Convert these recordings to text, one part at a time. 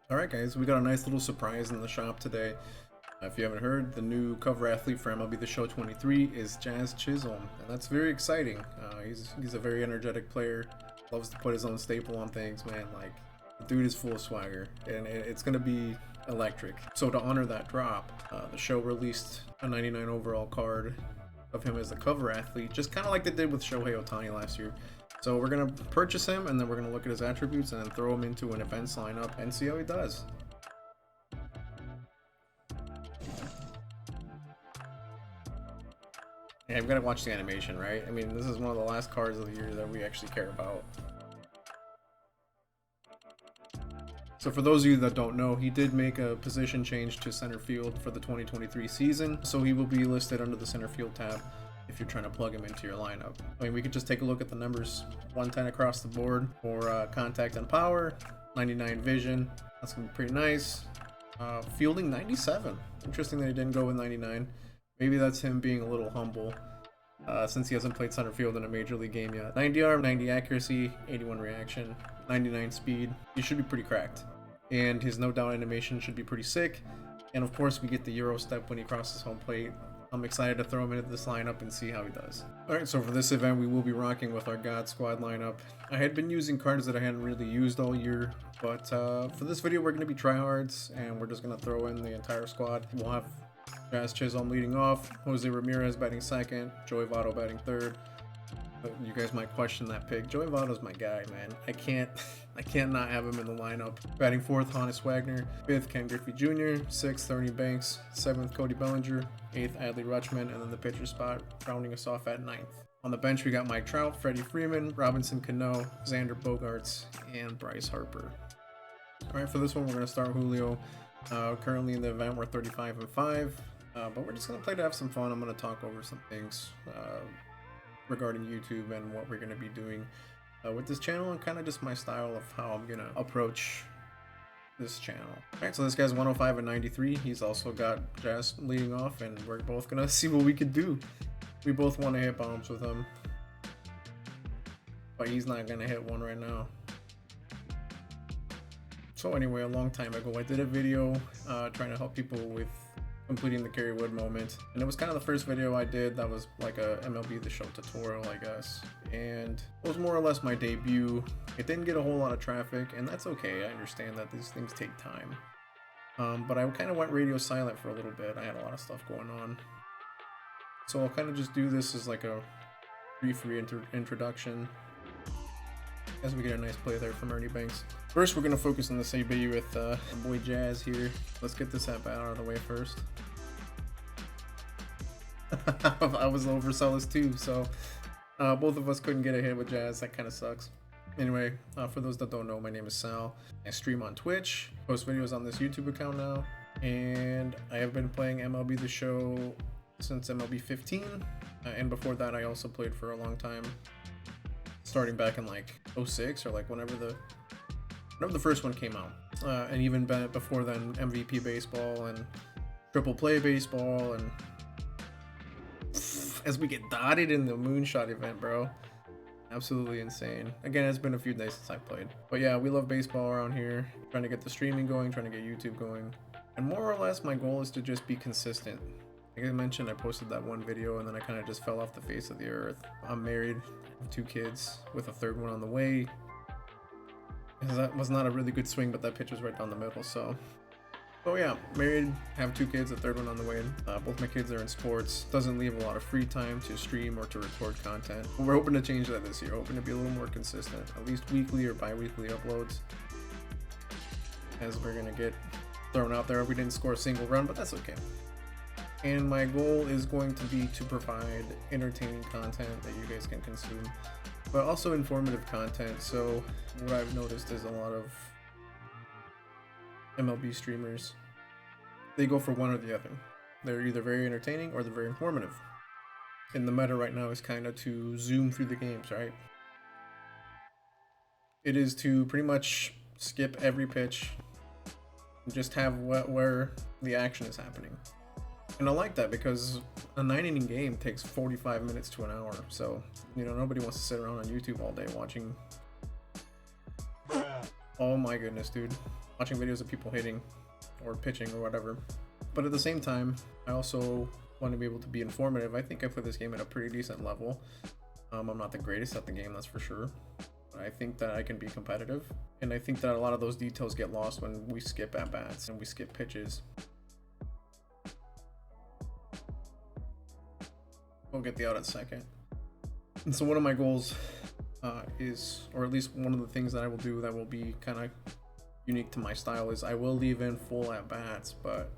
Alright guys, we got a nice little surprise in the shop today. If you haven't heard, the new cover athlete for MLB The Show 23 is Jazz Chisholm, and that's very exciting. He's a very energetic player, loves to put his own staple on things, man. Like, the dude is full of swagger, and it's gonna be electric. So to honor that drop, the show released a 99 overall card of him as the cover athlete, just kind of like they did with Shohei Ohtani last year. So we're gonna purchase him, and then we're gonna look at his attributes and then throw him into an events lineup and see how he does. Yeah, we've got to watch the animation, right? I mean, this is one of the last cards of the year that we actually care about. So for those of you that don't know, he did make a position change to center field for the 2023 season, so he will be listed under the center field tab if you're trying to plug him into your lineup. I mean, we could just take a look at the numbers. 110 across the board for contact and power, 99 vision, that's gonna be pretty nice. Fielding 97, interesting that he didn't go with 99. Maybe that's him being a little humble, since he hasn't played center field in a major league game yet. 90 arm, 90 accuracy, 81 reaction, 99 speed. He should be pretty cracked. And his no doubt animation should be pretty sick. And of course we get the Euro step when he crosses home plate. I'm excited to throw him into this lineup and see how he does. Alright, so for this event we will be rocking with our God Squad lineup. I had been using cards that I hadn't really used all year, but for this video we're going to be tryhards, and we're just going to throw in the entire squad. We'll have Jazz Chisholm leading off, Jose Ramirez batting second, Joey Votto batting third. You guys might question that pick. Joey Votto's my guy, man. I can't not have him in the lineup. Batting fourth, Honus Wagner. Fifth, Ken Griffey Jr. Sixth, Ernie Banks. Seventh, Cody Bellinger. Eighth, Adley Rutschman, and then the pitcher spot rounding us off at ninth. On the bench, we got Mike Trout, Freddie Freeman, Robinson Cano, Xander Bogaerts, and Bryce Harper. All right, for this one, we're gonna start Julio. Currently in the event, we're 35-5, but we're just gonna play to have some fun. I'm gonna talk over some things regarding YouTube and what we're going to be doing with this channel, and kind of just my style of how I'm going to approach this channel. Alright, so this guy's 105 and 93. He's also got Jazz leading off, and we're both going to see what we could do. We both want to hit bombs with him, but he's not going to hit one right now. So anyway, a long time ago I did a video trying to help people with completing the Kerry Wood moment, and it was kind of the first video I did that was like a MLB The Show tutorial, I guess, and it was more or less my debut. It didn't get a whole lot of traffic, and that's okay. I understand that these things take time, but I kind of went radio silent for a little bit. I had a lot of stuff going on, so I'll kind of just do this as like a brief introduction as we get a nice play there from Ernie Banks. First, we're going to focus on the AB with our boy Jazz here. Let's get this at bat out of the way first. I was overzealous too, so both of us couldn't get a hit with Jazz. That kind of sucks. Anyway, for those that don't know, my name is Sal. I stream on Twitch, post videos on this YouTube account now, and I have been playing MLB The Show since MLB 15, and before that I also played for a long time, starting back in like 06 or like whenever the first one came out, and even before then, MVP baseball and triple play baseball, and as we get dotted in the moonshot event, bro, absolutely insane. Again, it's been a few days since I played, but yeah, we love baseball around here. Trying to get the streaming going, trying to get YouTube going, and more or less my goal is to just be consistent. Like I mentioned, I posted that one video and then I kind of just fell off the face of the earth. I'm married, I have 2 kids with a third one on the way. That was not a really good swing, but that pitch was right down the middle. So yeah, married, have 2 kids, a third one on the way. Both my kids are in sports. Doesn't leave a lot of free time to stream or to record content. But we're hoping to change that this year. Hoping to be a little more consistent, at least weekly or bi-weekly uploads, as we're gonna get thrown out there. We didn't score a single run, but that's okay. And my goal is going to be to provide entertaining content that you guys can consume, but also informative content. So what I've noticed is a lot of MLB streamers, they go for one or the other. They're either very entertaining or they're very informative. And the meta right now is kind of to zoom through the games, right? It is to pretty much skip every pitch and just have where the action is happening. And I like that because a 9-inning game takes 45 minutes to an hour. So, you know, nobody wants to sit around on YouTube all day watching. Oh my goodness, dude. watching videos of people hitting or pitching or whatever. But at the same time, I also want to be able to be informative. I think I put this game at a pretty decent level. I'm not the greatest at the game, that's for sure. But I think that I can be competitive. And I think that a lot of those details get lost when we skip at-bats and we skip pitches. We'll get the out at second. And so one of my goals is, or at least one of the things that I will do that will be kind of unique to my style, is I will leave in full at-bats, but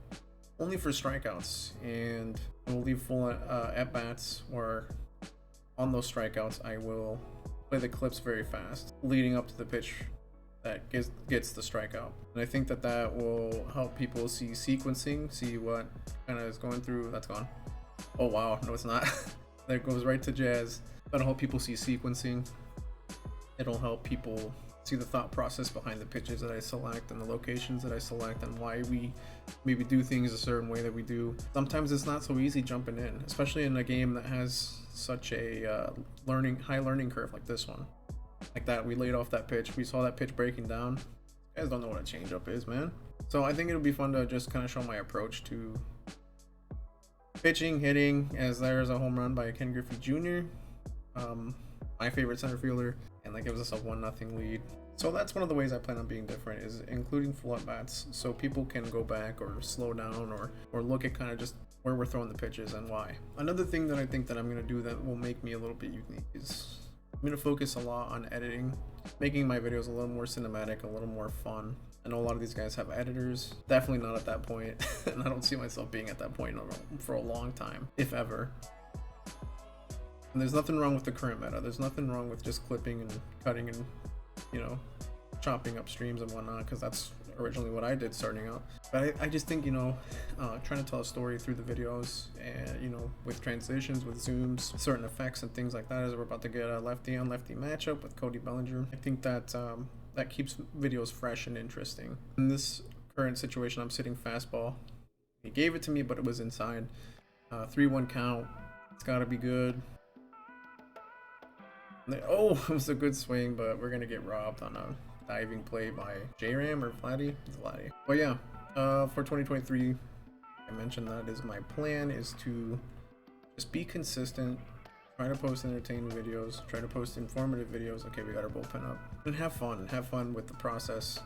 only for strikeouts. And I will leave full at-bats where on those strikeouts I will play the clips very fast leading up to the pitch that gets the strikeout. And I think that that will help people see sequencing, see what kind of is going through. That's gone. Oh wow, no it's not. That goes right to Jazz. That'll help people see sequencing. It'll help people see the thought process behind the pitches that I select and the locations that I select and why we maybe do things a certain way that we do. Sometimes it's not so easy jumping in, especially in a game that has such a high learning curve like this one. Like that, we laid off that pitch. We saw that pitch breaking down. You guys don't know what a changeup is, man. So I think it'll be fun to just kind of show my approach to pitching, hitting, as there's a home run by Ken Griffey Jr., my favorite center fielder, and that gives us a 1-0 lead. So that's one of the ways I plan on being different, is including full at-bats so people can go back or slow down or look at kind of just where we're throwing the pitches and why. Another thing that I think that I'm going to do that will make me a little bit unique is I'm going to focus a lot on editing, making my videos a little more cinematic, a little more fun. I know a lot of these guys have editors. Definitely not at that point, and I don't see myself being at that point for a long time, if ever. And there's nothing wrong with the current meta. There's nothing wrong with just clipping and cutting and, you know, chopping up streams and whatnot, because that's originally what I did starting out. But I just think, you know, trying to tell a story through the videos and, you know, with transitions, with zooms, certain effects and things like that, as we're about to get a lefty on lefty matchup with Cody Bellinger. I think that that keeps videos fresh and interesting. In this current situation, I'm sitting fastball. He gave it to me, but it was inside. 3-1 count. It's got to be good. Oh, it was a good swing, but we're gonna get robbed on a diving play by J-Ram or Vladdy. It's Vladdy. But yeah, for 2023, I mentioned that is my plan, is to just be consistent, try to post entertaining videos, try to post informative videos. Okay, we got our bullpen up, and have fun with the process.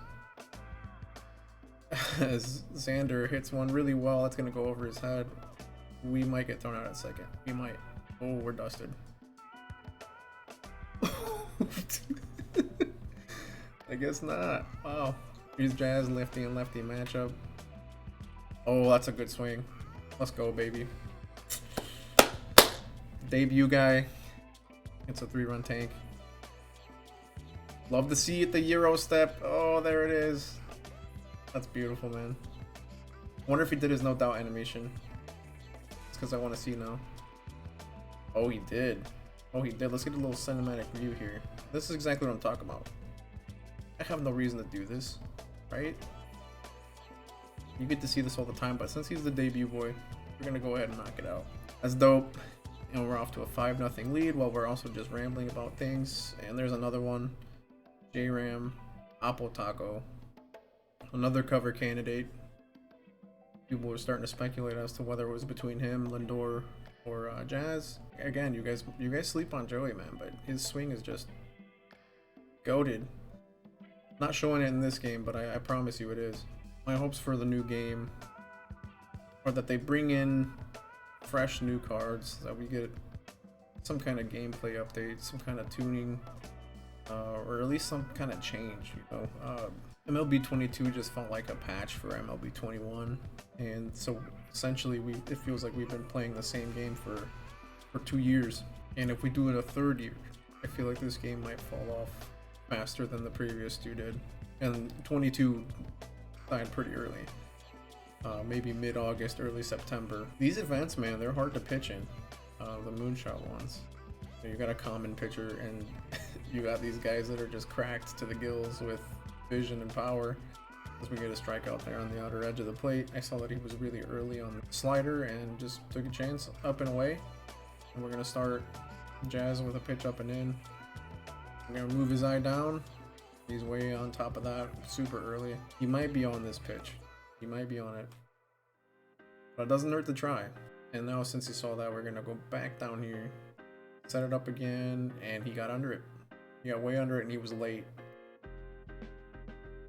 As Xander hits one really well, it's gonna go over his head. We might get thrown out at second. We might. Oh, we're dusted. I guess not. Wow. Here's Jazz, lefty and lefty matchup. Oh, that's a good swing. Let's go, baby. Debut guy. It's a 3-run tank. Love to see it, the Euro step. Oh, there it is. That's beautiful, man. Wonder if he did his no doubt animation. It's because I want to see now. Oh, he did. Oh, he did. Let's get a little cinematic view here. This is exactly what I'm talking about. I have no reason to do this, right? You get to see this all the time, but since he's the debut boy, we're going to go ahead and knock it out. That's dope. And we're off to a 5-0 lead while we're also just rambling about things. And there's another one. J-Ram, Apo Taco. Another cover candidate. People were starting to speculate as to whether it was between him, Lindor, or Jazz. Again, you guys sleep on Joey, man, but his swing is just goated. Not showing it in this game, but I promise you it is. My hopes for the new game are that they bring in fresh new cards, that we get some kind of gameplay update, some kind of tuning, or at least some kind of change, you know. MLB 22 just felt like a patch for MLB 21, and so essentially it feels like we've been playing the same game for 2 years, and if we do it a third year, I feel like this game might fall off faster than the previous two did. And 22 died pretty early, maybe mid-August, early September. These events, man, they're hard to pitch in, the moonshot ones. So you got a common pitcher, and you got these guys that are just cracked to the gills with vision and power. As we get a strikeout there on the outer edge of the plate, I saw that he was really early on the slider and just took a chance up and away. And we're gonna start Jazz with a pitch up and in. We're gonna move his eye down. He's way on top of that super early. He might be on this pitch. He might be on it. But it doesn't hurt to try. And now since he saw that, we're going to go back down here. Set it up again, and he got under it. He got way under it, and he was late.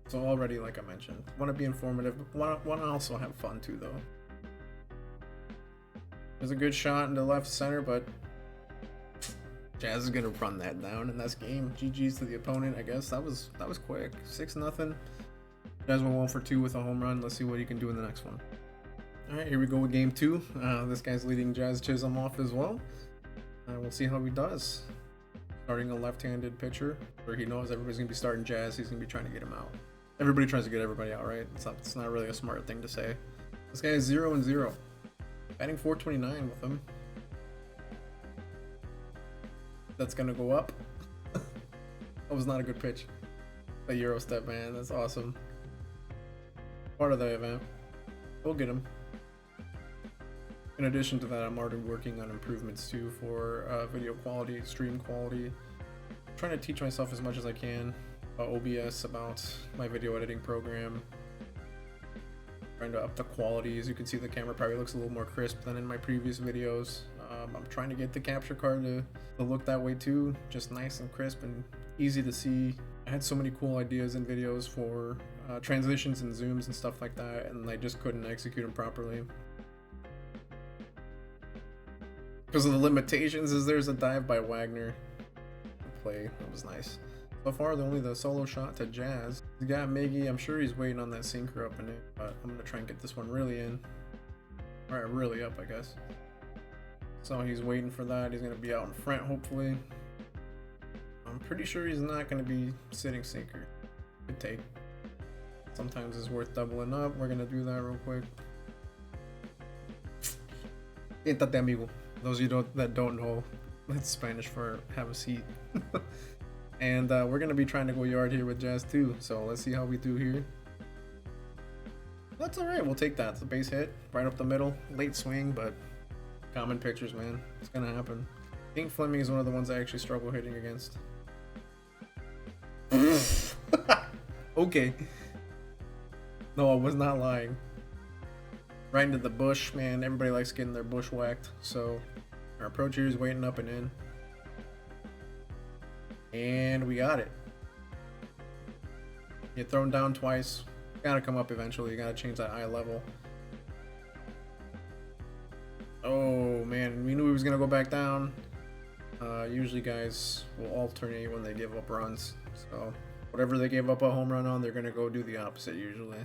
So already, like I mentioned, want to be informative, but want to also have fun too, though. There's a good shot in the left center, but Jazz is gonna run that down, and that's game. GG's to the opponent, I guess. That was quick. 6-0. Jazz went 1 for 2 with a home run. Let's see what he can do in the next one. All right, here we go with game 2. This guy's leading Jazz Chisholm off as well. We'll see how he does. Starting a left-handed pitcher, where he knows everybody's gonna be starting Jazz. He's gonna be trying to get him out. Everybody tries to get everybody out, right? It's not really a smart thing to say. This guy is 0-0. Batting 429 with him. That's gonna go up. That was not a good pitch. The Euro step, man. That's awesome. Part of the event. We'll get him. In addition to that, I'm already working on improvements too for video quality, stream quality. I'm trying to teach myself as much as I can about OBS, about my video editing program. Trying to up the quality. As you can see, the camera probably looks a little more crisp than in my previous videos. I'm trying to get the capture card to look that way too, just nice and crisp and easy to see. I had so many cool ideas in videos for transitions and zooms and stuff like that, and I just couldn't execute them properly because of the limitations. As there's a dive by Wagner play, that was nice. So far, only the solo shot to Jazz. He's got Miggy. I'm sure he's waiting on that sinker up in it, but I'm gonna try and get this one really in. All right, really up, I guess. So he's waiting for that. He's gonna be out in front, hopefully. I'm pretty sure he's not gonna be sitting sinker. Good take. Sometimes it's worth doubling up. We're gonna do that real quick. Siéntate, amigo. Those of you that don't know, that's Spanish for have a seat. And we're gonna be trying to go yard here with Jazz too. So let's see how we do here. That's all right. We'll take that. It's a base hit right up the middle. Late swing, but common pitchers, man. It's gonna happen. I think Fleming is one of the ones I actually struggle hitting against. Okay. No, I was not lying. Right into the bush, man. Everybody likes getting their bush whacked. So our approach here is waiting up and in. And we got it. Get thrown down twice. Gotta come up eventually. You gotta change that eye level. Oh man, we knew he was gonna go back down. Usually guys will alternate when they give up runs. So whatever they gave up a home run on, they're gonna go do the opposite usually.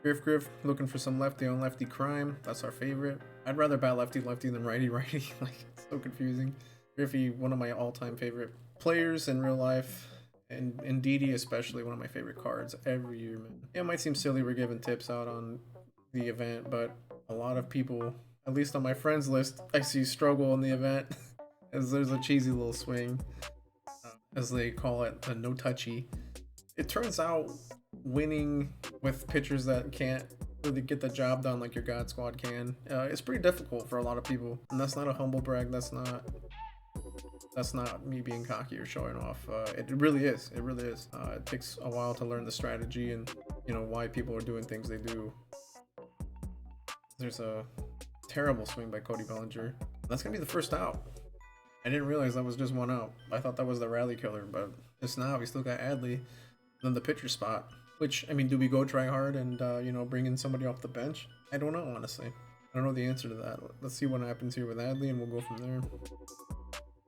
Griff looking for some lefty on lefty crime. That's our favorite. I'd rather bat lefty than righty. Like, it's so confusing. Griffey, one of my all-time favorite players in real life, and Didi especially, one of my favorite cards every year, man. Yeah, it might seem silly we're giving tips out on the event, but a lot of people, at least on my friends list, I see struggle in the event as there's a cheesy little swing, as they call it, the no touchy. It turns out winning with pitchers that can't really get the job done like your God Squad can, it's pretty difficult for a lot of people, and that's not a humble brag. That's not me being cocky or showing off. It really is. It really is. It takes a while to learn the strategy and, you know, why people are doing things they do. There's a terrible swing by Cody Bellinger. That's gonna be the first out. I didn't realize that was just one out. I thought that was the rally killer, but just now we still got Adley. Then the pitcher spot. Which, I mean, do we go try hard and you know, bring in somebody off the bench? I don't know, honestly. I don't know the answer to that. Let's see what happens here with Adley, and we'll go from there.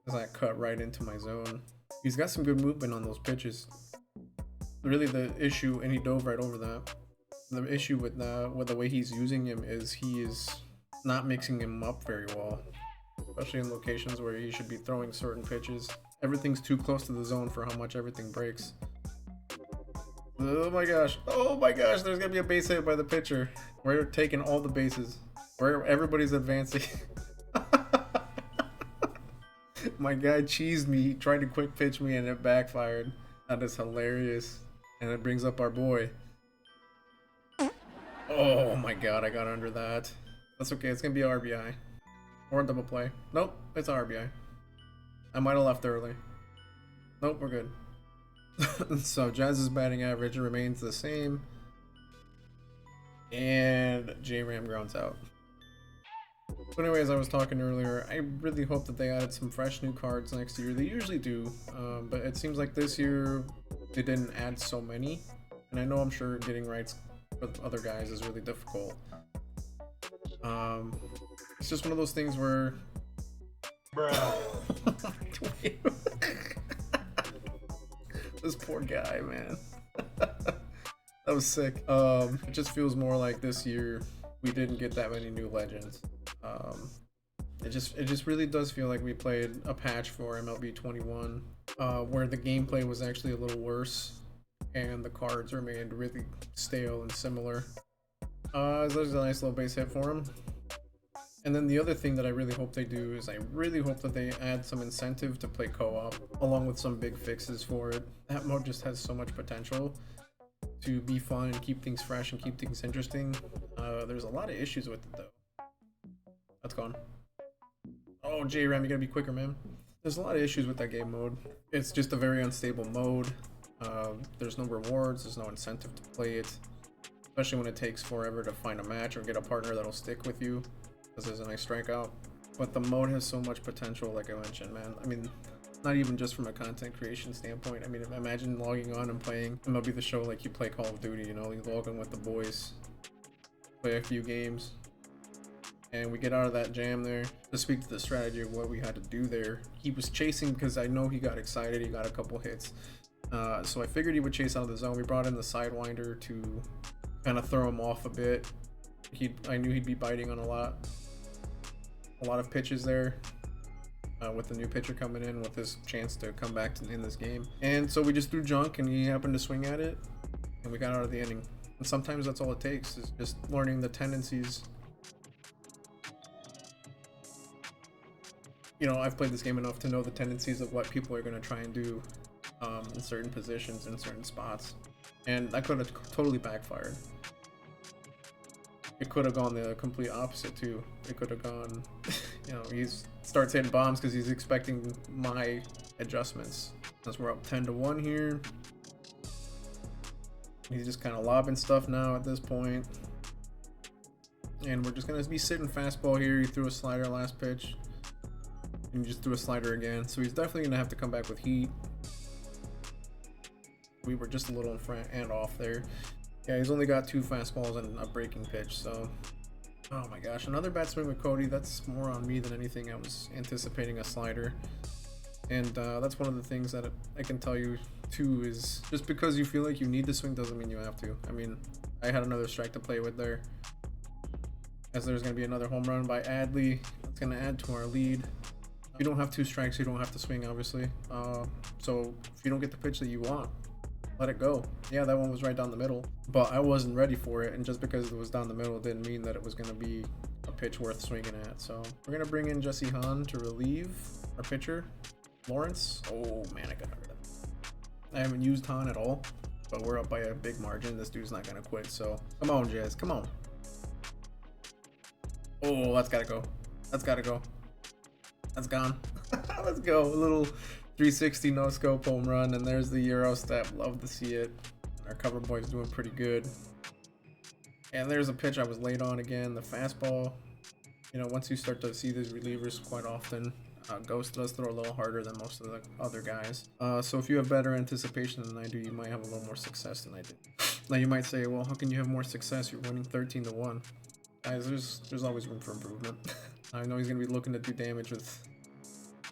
As I cut right into my zone. He's got some good movement on those pitches. Really the issue, and he dove right over that. The issue with the way he's using him is he is not mixing him up very well. Especially in locations where he should be throwing certain pitches. Everything's too close to the zone for how much everything breaks. Oh my gosh, there's gonna be a base hit by the pitcher. We're taking all the bases. Everybody's advancing. My guy cheesed me. He tried to quick pitch me and it backfired. That is hilarious. And it brings up our boy. Oh my god, I got under that. That's okay, it's gonna be a RBI. Or a double play. Nope, it's a RBI. I might have left early. Nope, we're good. So Jazz's batting average remains the same, and J-Ram grounds out. So anyways, I was talking earlier, I really hope that they added some fresh new cards next year. They usually do, but it seems like this year they didn't add so many. And I know I'm sure getting rights with other guys is really difficult. It's just one of those things where... Bro. This poor guy, man. That was sick. It just feels more like this year we didn't get that many new legends. It just really does feel like we played a patch for MLB 21 where the gameplay was actually a little worse and the cards remained really stale and similar. There's a nice little base hit for him. And then the other thing that I really hope they do is I really hope that they add some incentive to play co-op along with some big fixes for it. That mode just has so much potential to be fun and keep things fresh and keep things interesting. There's a lot of issues with it though. That's gone. Oh, J-Ram, you gotta be quicker, man. There's a lot of issues with that game mode. It's just a very unstable mode. There's no rewards, there's no incentive to play it, especially when it takes forever to find a match or get a partner that'll stick with you, because there's a nice strikeout. But the mode has so much potential, like I mentioned, man. I mean, not even just from a content creation standpoint. I mean, imagine logging on and playing MLB The Show like you play Call of Duty, you know, you log in with the boys, play a few games, and we get out of that jam there. To speak to the strategy of what we had to do there, he was chasing because I know he got excited, he got a couple hits. So I figured he would chase out of the zone. We brought in the Sidewinder to kind of throw him off a bit. I knew he'd be biting on a lot of pitches there. With the new pitcher coming in with his chance to come back in this game. And so we just threw junk and he happened to swing at it and we got out of the inning. And sometimes that's all it takes, is just learning the tendencies. You know, I've played this game enough to know the tendencies of what people are going to try and do in certain positions, in certain spots. And that could have totally backfired. It could have gone the complete opposite too. It could have gone, you know, he starts hitting bombs because he's expecting my adjustments. Since we're up 10-1 here, he's just kind of lobbing stuff now at this point. And we're just gonna be sitting fastball here. He threw a slider last pitch, and he just threw a slider again. So he's definitely gonna have to come back with heat. We were just a little in front and off there. Yeah, he's only got 2 fastballs and a breaking pitch, so... Oh my gosh, another bad swing with Cody. That's more on me than anything. I was anticipating a slider. And that's one of the things that I can tell you, too, is just because you feel like you need to swing doesn't mean you have to. I mean, I had another strike to play with there, as there's going to be another home run by Adley. It's going to add to our lead. If you don't have 2 strikes, you don't have to swing, obviously. So if you don't get the pitch that you want, let it go. Yeah, that one was right down the middle, but I wasn't ready for it, and just because it was down the middle didn't mean that it was going to be a pitch worth swinging at. So we're going to bring in Jesse Hahn to relieve our pitcher, Lawrence. Oh man, I got rid of that. I haven't used Hahn at all, but we're up by a big margin. This dude's not going to quit, so come on, Jazz, come on. Oh, that's got to go. That's got to go. That's gone. Let's go. A little 360 no scope home run, and there's the Euro step. Love to see it. Our cover boy's doing pretty good. And there's a pitch I was late on again, the fastball. You know, once you start to see these relievers quite often, Ghost does throw a little harder than most of the other guys. So if you have better anticipation than I do, you might have a little more success than I did. Now you might say, well, how can you have more success? You're winning 13-1. Guys, there's always room for improvement. I know he's gonna be looking to do damage with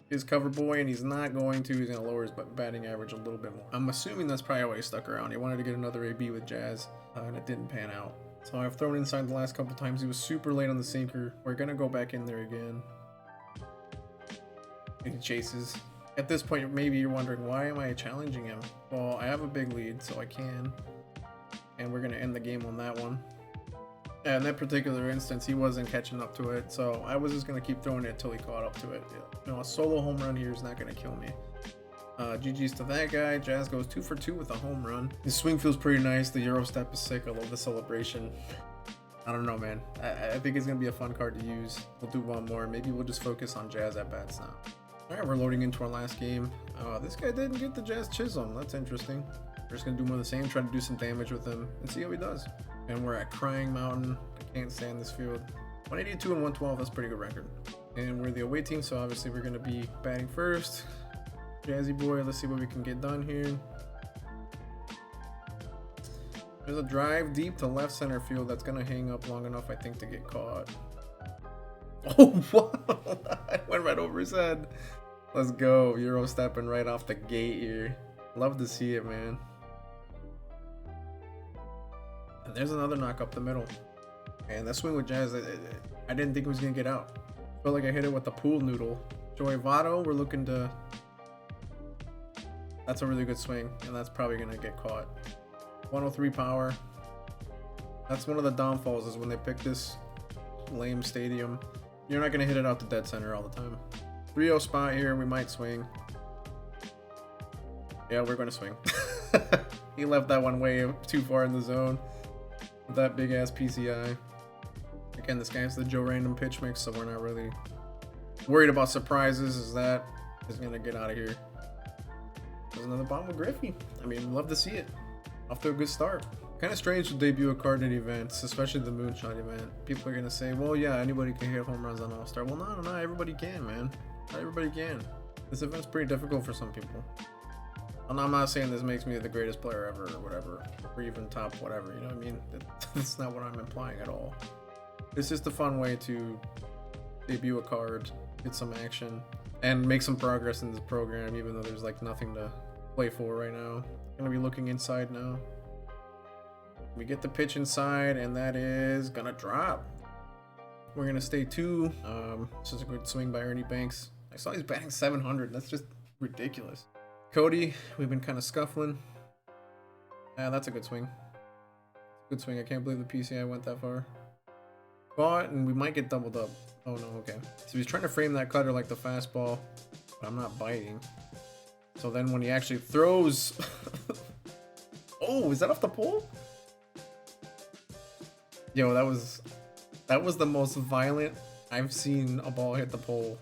his cover boy, and he's not going to. He's going to lower his batting average a little bit more. I'm assuming that's probably why he stuck around. He wanted to get another AB with Jazz, and it didn't pan out. So I've thrown inside the last couple times. He was super late on the sinker. We're going to go back in there again. And he chases. At this point, maybe you're wondering, why am I challenging him? Well, I have a big lead, so I can. And we're going to end the game on that one. Yeah, in that particular instance, he wasn't catching up to it, so I was just going to keep throwing it until he caught up to it. You know, a solo home run here is not going to kill me. GG's to that guy. Jazz goes 2 for 2 with a home run. His swing feels pretty nice. The Euro step is sick. I love the celebration. I don't know, man. I think it's going to be a fun card to use. We'll do one more. Maybe we'll just focus on Jazz at bats now. Alright, we're loading into our last game. This guy didn't get the Jazz Chisholm. That's interesting. We're just gonna do more of the same, try to do some damage with him, and see how he does. And we're at Crying Mountain. I can't stand this field. 182 and 112, that's a pretty good record. And we're the away team, so obviously we're gonna be batting first. Jazzy boy, let's see what we can get done here. There's a drive deep to left center field that's gonna hang up long enough, I think, to get caught. Oh, wow! I went right over his head. Let's go. Euro stepping right off the gate here. Love to see it, man. And there's another knock up the middle. And that swing with Jazz, I didn't think it was gonna get out. Felt like I hit it with the pool noodle. Joey Votto, we're looking to. That's a really good swing, and that's probably gonna get caught. 103 power. That's one of the downfalls, is when they pick this lame stadium. You're not gonna hit it out to dead center all the time. 3-0 spot here, we might swing. Yeah, we're gonna swing. He left that one way too far in the zone with that big ass PCI. Again, this guy has the Joe Random pitch mix, so we're not really worried about surprises. Is that is gonna get out of here. There's another bomb with Griffey. I mean, love to see it. Off to a good start. Kind of strange to debut a card in events, especially the Moonshot event. People are gonna say, well, yeah, anybody can hit home runs on All-Star. Well, no, not everybody can, man. Not everybody can. This event's pretty difficult for some people. And I'm not saying this makes me the greatest player ever or whatever, or even top whatever, you know what I mean? That's not what I'm implying at all. It's just a fun way to debut a card, get some action, and make some progress in this program, even though there's like nothing to play for right now. I'm gonna be looking inside now. We get the pitch inside, and that is gonna drop. We're gonna stay 2. This is a good swing by Ernie Banks. I saw he's batting 700. That's just ridiculous. Cody, we've been kind of scuffling. That's a good swing. Good swing. I can't believe the PCI went that far. Caught, and we might get doubled up. Oh no, okay. So he's trying to frame that cutter like the fastball, but I'm not biting. So then when he actually throws... Oh, is that off the pole? Yo, that was the most violent I've seen a ball hit the pole.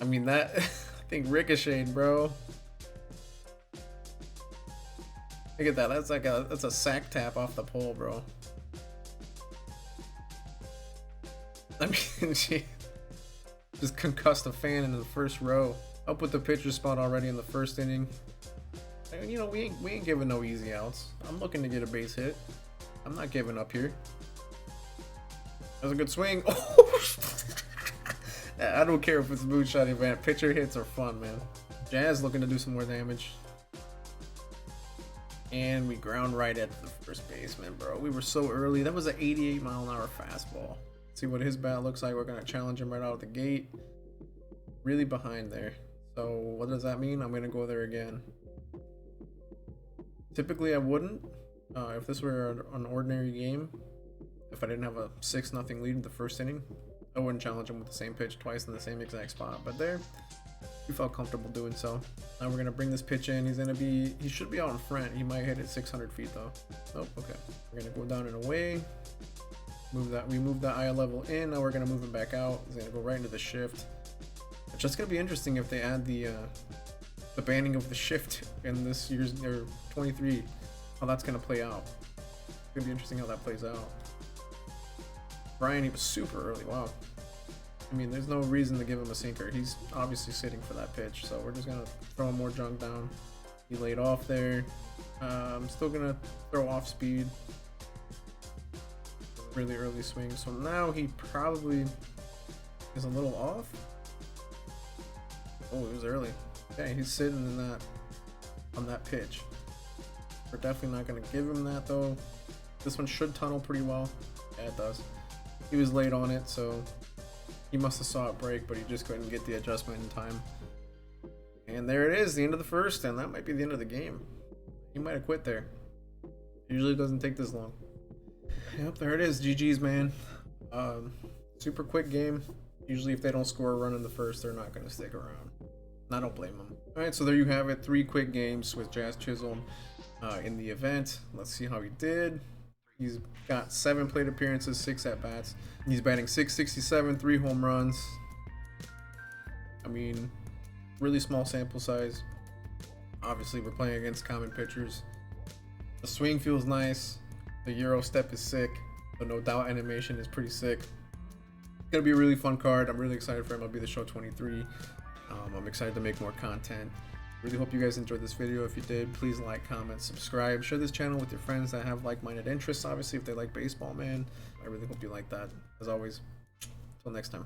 I mean, that I think ricocheted, bro. Look at that. That's a sack tap off the pole, bro. I mean, she just concussed a fan into the first row. Up with the pitcher spot already in the first inning. And, you know, we ain't giving no easy outs. I'm looking to get a base hit. I'm not giving up here. That was a good swing. Oh! I don't care if it's a moonshot event. Pitcher hits are fun, man. Jazz looking to do some more damage. And we ground right at the first baseman, bro. We were so early. That was an 88-mile-an-hour fastball. Let's see what his bat looks like. We're going to challenge him right out of the gate. Really behind there. So what does that mean? I'm going to go there again. Typically, I wouldn't. If this were an ordinary game, if I didn't have a 6-0 lead in the first inning, I wouldn't challenge him with the same pitch twice in the same exact spot. But there, we felt comfortable doing so. Now we're going to bring this pitch in. He should be out in front. He might hit it 600 feet though. Nope, okay. We're going to go down and away. We moved that eye level in. Now we're going to move him back out. He's going to go right into the shift. It's just going to be interesting if they add the banning of the shift in this year's, or 23, how that's going to play out. It's going to be interesting how that plays out. Brian, he was super early. Wow. I mean, there's no reason to give him a sinker. He's obviously sitting for that pitch, so we're just going to throw more junk down. He laid off there. I'm still going to throw off speed. Really early swing. So now he probably is a little off. Oh, it was early. Okay, he's sitting in that on that pitch. We're definitely not going to give him that though. This one should tunnel pretty well. Yeah, it does. He was late on it, so he must have saw it break, but he just couldn't get the adjustment in time. And there it is, the end of the first, and that might be the end of the game. He might have quit there. Usually doesn't take this long. Yep, there it is. GG's, man. Super quick game. Usually if they don't score a run in the first, they're not going to stick around. And I don't blame them. Alright, so there you have it. 3 quick games with Jazz Chisholm in the event. Let's see how he did. He's got 7 plate appearances, 6 at-bats. He's batting .667, 3 home runs. I mean, really small sample size. Obviously, we're playing against common pitchers. The swing feels nice. The Euro step is sick. The no doubt animation is pretty sick. It's gonna be a really fun card. I'm really excited for MLB The Show 23. I'm excited to make more content. Really hope you guys enjoyed this video. If you did, please like, comment, subscribe. Share this channel with your friends that have like-minded interests. Obviously, if they like baseball, man, I really hope you like that. As always, until next time.